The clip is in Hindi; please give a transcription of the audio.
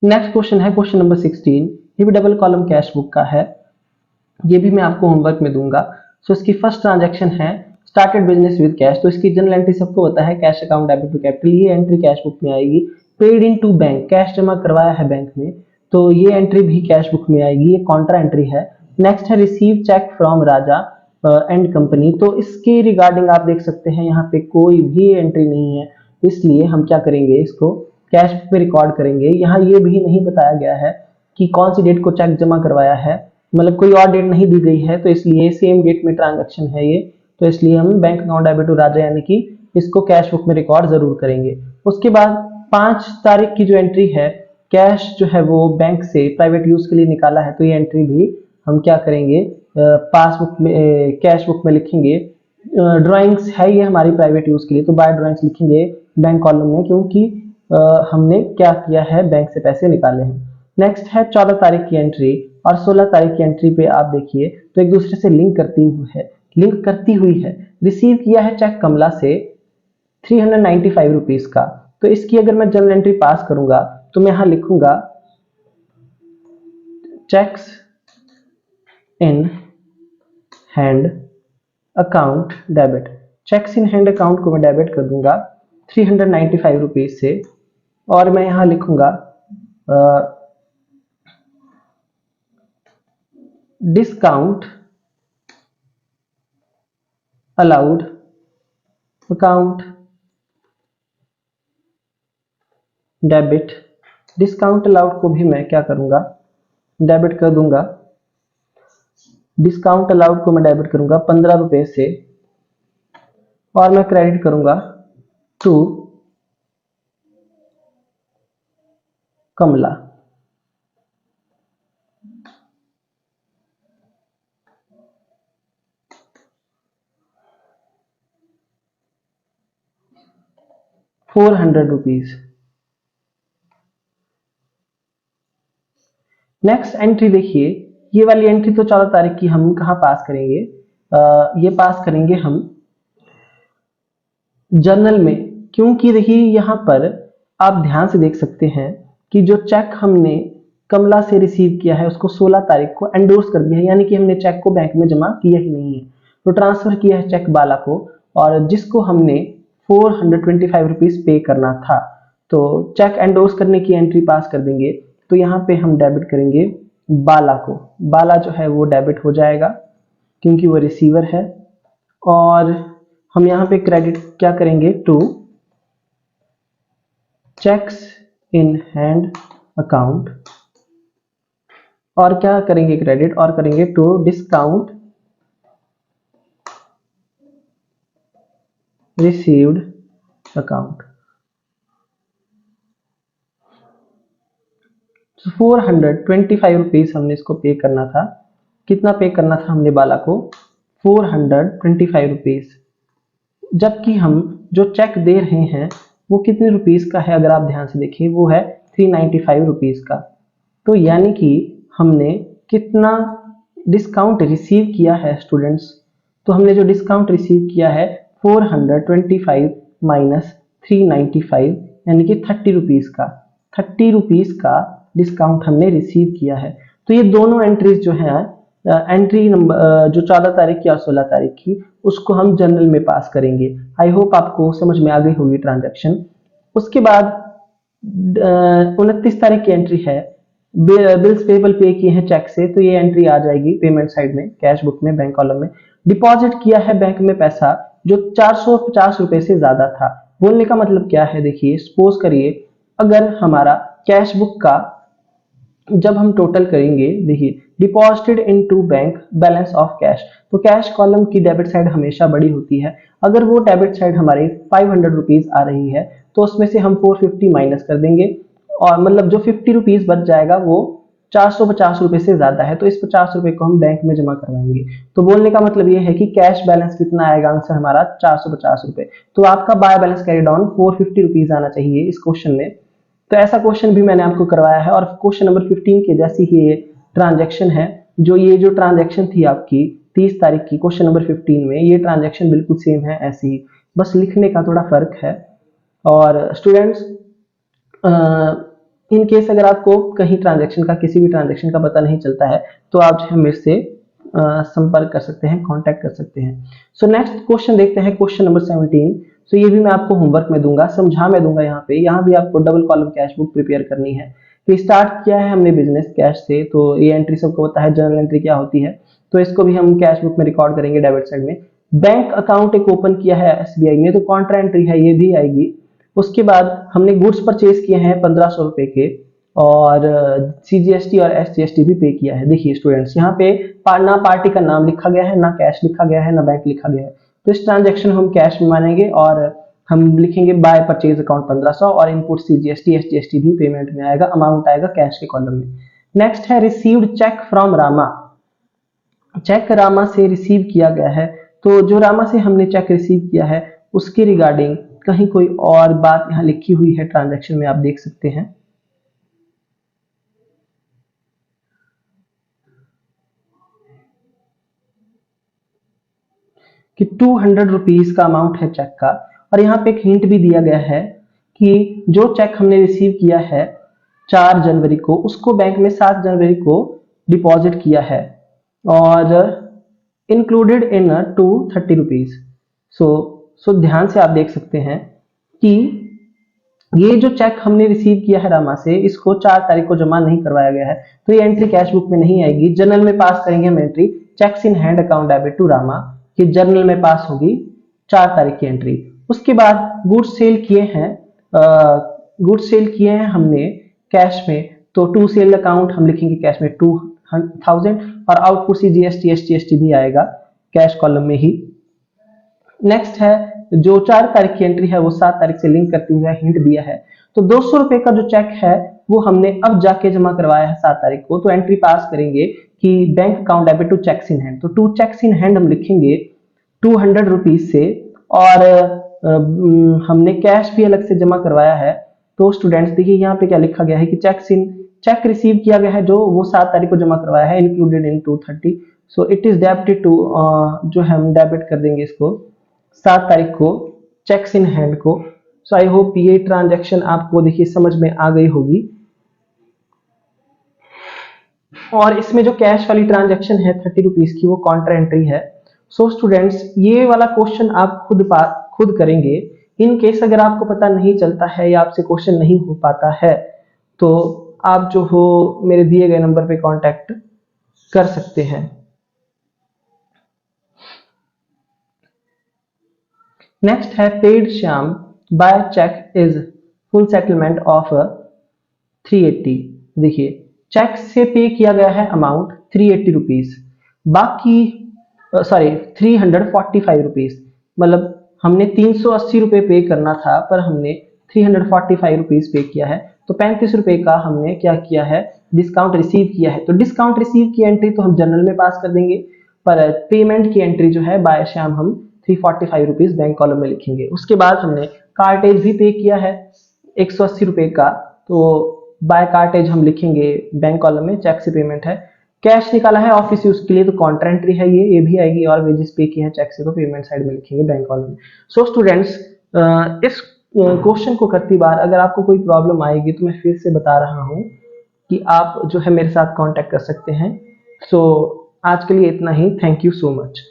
नेक्स्ट क्वेश्चन है क्वेश्चन नंबर 16, ये भी डबल कॉलम कैश बुक का है, ये भी मैं आपको होमवर्क में दूंगा। सो इसकी फर्स्ट ट्रांजैक्शन है स्टार्टेड बिजनेस विद कैश, तो इसकी जनरल एंट्री सबको पता है, cash account debit to capital, ये एंट्री कैश बुक में आएगी। Paid into bank, cash जमा करवाया है बैंक में, तो ये एंट्री भी कैश बुक में आएगी, ये कॉन्ट्रा एंट्री है। नेक्स्ट है receive cheque from Raja and company, तो इसके रिगार्डिंग आप देख सकते हैं यहाँ पे कोई भी एंट्री नहीं है, इसलिए हम क्या करेंगे, इसको कैश बुक में रिकॉर्ड करेंगे। यहाँ ये भी नहीं बताया गया है कि कौन सी डेट को चेक जमा करवाया है, मतलब कोई और डेट नहीं दी गई है, तो इसलिए सेम डेट में ट्रांजैक्शन है ये, तो इसलिए हम बैंक अकाउंट डेबिट टू राजा यानी कि इसको कैश बुक में रिकॉर्ड जरूर करेंगे। उसके बाद 5 तारीख की जो एंट्री है, कैश जो है वो बैंक से प्राइवेट यूज के लिए निकाला है, तो ये एंट्री भी हम क्या करेंगे, पासबुक में कैश बुक में लिखेंगे। ड्राइंग्स है ये हमारी प्राइवेट यूज के लिए, तो बाय ड्राइंग्स लिखेंगे बैंक कॉलम में, क्योंकि हमने क्या किया है, बैंक से पैसे निकाले हैं। नेक्स्ट है 14 तारीख की एंट्री और 16 तारीख की एंट्री पे आप देखिए तो एक दूसरे से लिंक करती हुई है। रिसीव किया है चेक कमला से 395 रुपीज का, तो इसकी अगर मैं जनरल एंट्री पास करूंगा तो मैं यहां लिखूंगा checks in hand account debit, checks in hand account को मैं डेबिट कर दूंगा 395 रुपीज से, और मैं यहां लिखूंगा discount allowed account debit, discount allowed को भी मैं क्या करूंगा, डेबिट कर दूंगा। डिस्काउंट अलाउड को मैं डेबिट करूंगा 15 रुपए से, और मैं क्रेडिट करूंगा टू कमला। ₹400। नेक्स्ट एंट्री देखिए, ये वाली एंट्री तो 14 तारीख की हम कहां पास करेंगे, ये पास करेंगे हम जर्नल में, क्योंकि देखिए यहां पर आप ध्यान से देख सकते हैं कि जो चेक हमने कमला से रिसीव किया है उसको 16 तारीख को एंडोर्स कर दिया है, यानी कि हमने चेक को बैंक में जमा किया ही नहीं है, तो ट्रांसफर किया है चेक बाला को, और जिसको हमने 425 रुपीज पे करना था, तो चेक एंडोर्स करने की एंट्री पास कर देंगे। तो यहाँ पे हम डेबिट करेंगे बाला को, बाला जो है वो डेबिट हो जाएगा क्योंकि वो रिसीवर है, और हम यहाँ पे क्रेडिट क्या करेंगे to cheques in hand account, और क्या करेंगे क्रेडिट, और करेंगे to discount received account. 425 rupees हमने इसको पे करना था, कितना पे करना था हमने बाला को, 425 रुपीज, जबकि हम जो चेक दे रहे हैं वो कितने रुपीस का है, अगर आप ध्यान से देखिए वो है 395 रुपीज का, तो यानी कि हमने कितना डिस्काउंट रिसीव किया है स्टूडेंट्स, तो हमने जो डिस्काउंट रिसीव किया है 425 माइनस 395 यानी कि 30 रुपीज का, 30 रुपीज का डिस्काउंट हमने रिसीव किया है। तो ये दोनों एंट्रीज जो है, एंट्री नंबर जो 14 तारीख की और 16 तारीख की, उसको हम जनरल में पास करेंगे। आई होप आपको समझ में आ गई होगी ट्रांजैक्शन। उसके बाद 29 तारीख की एंट्री है, बिल्स पेबल पे किए हैं चेक से, तो ये एंट्री आ जाएगी पेमेंट साइड में, कैश बुक में, बैंक कॉलम में। डिपॉजिट किया है बैंक में पैसा जो 450 रुपए से ज्यादा था, बोलने का मतलब क्या है, देखिए सपोज करिए अगर हमारा कैश बुक का जब हम टोटल करेंगे, देखिए deposited into bank balance of cash, तो कैश कॉलम की डेबिट साइड हमेशा बड़ी होती है, अगर वो डेबिट साइड हमारी 500 रुपीज आ रही है तो उसमें से हम 450 माइनस कर देंगे, और मतलब जो 50 रुपीज बच जाएगा वो 450 रुपए से ज्यादा है, तो इस 50 रुपए को हम बैंक में जमा करवाएंगे। तो बोलने का मतलब ये है कि कैश बैलेंस कितना आएगा, आंसर हमारा 450 रुपए, तो आपका by balance carry down 450 rupees आना चाहिए इस क्वेश्चन में। तो ऐसा क्वेश्चन भी मैंने आपको करवाया है, और क्वेश्चन नंबर 15 के जैसी ही ये ट्रांजैक्शन है, ये जो ट्रांजैक्शन थी आपकी 30 तारीख की क्वेश्चन नंबर 15 में, ये ट्रांजैक्शन बिल्कुल सेम है ऐसी ही, बस लिखने का थोड़ा फर्क है। और स्टूडेंट्स इन केस अगर आपको कहीं ट्रांजैक्शन का, किसी भी ट्रांजैक्शन का पता नहीं चलता है तो आप जो है मेरे से संपर्क कर सकते हैं, कांटेक्ट कर सकते हैं। सो नेक्स्ट क्वेश्चन देखते हैं, क्वेश्चन नंबर 17। सो ये भी मैं आपको होमवर्क में दूंगा, समझा मैं दूंगा यहाँ पे। यहाँ भी आपको double column cash book prepare करनी है। तो स्टार्ट किया है हमने बिजनेस कैश से, तो ये एंट्री सबको पता है, जर्नल एंट्री क्या होती है, तो इसको भी हम कैश बुक में रिकॉर्ड करेंगे डेबिट साइड में। बैंक अकाउंट एक ओपन किया है एसबीआई में, तो कॉन्ट्रा एंट्री है, ये भी आएगी। उसके बाद हमने गुड्स परचेज किए हैं 1500 रुपए के, और सीजीएसटी और एसजीएसटी भी पे किया है। देखिए स्टूडेंट्स, यहाँ पे ना पार्टी का नाम लिखा गया है, ना कैश लिखा गया है, ना बैंक लिखा गया है, तो इस ट्रांजेक्शन हम कैश में मानेंगे और हम लिखेंगे बाय परचेज अकाउंट 1500, और इनपुट सीजीएसटी एसजीएसटी भी पेमेंट में आएगा, अमाउंट आएगा कैश के कॉलम में। नेक्स्ट है received cheque from Rama. Cheque Rama से रिसीव किया गया है, तो जो रामा से हमने चेक रिसीव किया है उसके रिगार्डिंग कहीं कोई और बात यहाँ लिखी हुई है ट्रांजैक्शन में, आप देख सकते हैं कि 200 रुपीज का अमाउंट है चेक का। और यहाँ पे एक हिंट भी दिया गया है कि जो चेक हमने रिसीव किया है 4 जनवरी को, उसको बैंक में 7 जनवरी को डिपॉजिट किया है, और इंक्लूडेड इन 230 रुपीज। सो ध्यान से आप देख सकते हैं कि ये जो चेक हमने रिसीव किया है रामा से, इसको 4 तारीख को जमा नहीं करवाया गया है, तो ये एंट्री कैश बुक में नहीं आएगी। जर्नल में पास करेंगे हम entry, cheques in hand account debit to Rama, ये जर्नल में पास होगी 4 तारीख की एंट्री। उसके बाद गुड्स सेल किए हैं, गुड्स सेल किए हैं हमने कैश में, तो टू सेल अकाउंट हम लिखेंगे कैश में 2000, और आउटपुट सी जीएसटी एसटीएसटी भी आएगा कैश कॉलम में ही। नेक्स्ट है जो 4 तारीख की एंट्री है वो 7 तारीख से लिंक करती हुई हिंट दिया है, तो 200 रुपए का जो चेक है वो हमने अब जाके जमा करवाया है 7 तारीख को, तो एंट्री पास करेंगे कि bank account debit to cheques in hand, तो टू चेक्स इन हैंड हम लिखेंगे 200 रुपीज से, और हमने कैश भी अलग से जमा करवाया है। तो स्टूडेंट्स देखिए यहाँ पे क्या लिखा गया है कि चेक रिसीव किया गया है जो वो 7 तारीख को जमा करवाया है, included in 230, so it is debited to, जो हम डेबिट कर देंगे इसको 7 तारीख को चेक्स इन हैंड को। सो आई होप ये ट्रांजैक्शन आपको देखिए समझ में आ गई होगी। और इसमें जो कैश वाली ट्रांजैक्शन है 30 रुपीज की, वो कॉन्ट्रा एंट्री है। सो स्टूडेंट्स, ये वाला क्वेश्चन आप खुद करेंगे। इन केस अगर आपको पता नहीं चलता है या आपसे क्वेश्चन नहीं हो पाता है, तो आप जो हो मेरे दिए गए नंबर पे कांटेक्ट कर सकते हैं। नेक्स्ट है paid Shyam by cheque is full settlement of 380। देखिए चेक से पे किया गया है अमाउंट 380 रुपीज, बाकी 345 रुपीज, मतलब हमने 380 रुपए पे करना था पर हमने 345 रुपीज पे किया है, तो 35 रुपए का हमने क्या किया है, डिस्काउंट रिसीव किया है। तो डिस्काउंट रिसीव की एंट्री तो हम जनरल में पास कर देंगे, पर पेमेंट की एंट्री जो है बाय श्याम हम 345 रुपीज बैंक कॉलम में लिखेंगे। उसके बाद हमने कार्टेज भी पे किया है 180 रुपए का, तो बाय कार्टेज हम लिखेंगे बैंक कॉलम में, चेक से पेमेंट है। कैश निकाला है ऑफिस यूज के लिए, तो कॉन्ट्रा एंट्री है ये भी आएगी, और वेजेस पे किए हैं चेक से, तो पेमेंट साइड में लिखेंगे बैंक कॉलम में। सो स्टूडेंट्स, इस क्वेश्चन को करती बार अगर आपको कोई प्रॉब्लम आएगी तो मैं फिर से बता रहा हूँ कि आप जो है मेरे साथ कांटेक्ट कर सकते हैं। सो आज के लिए इतना ही, थैंक यू सो मच।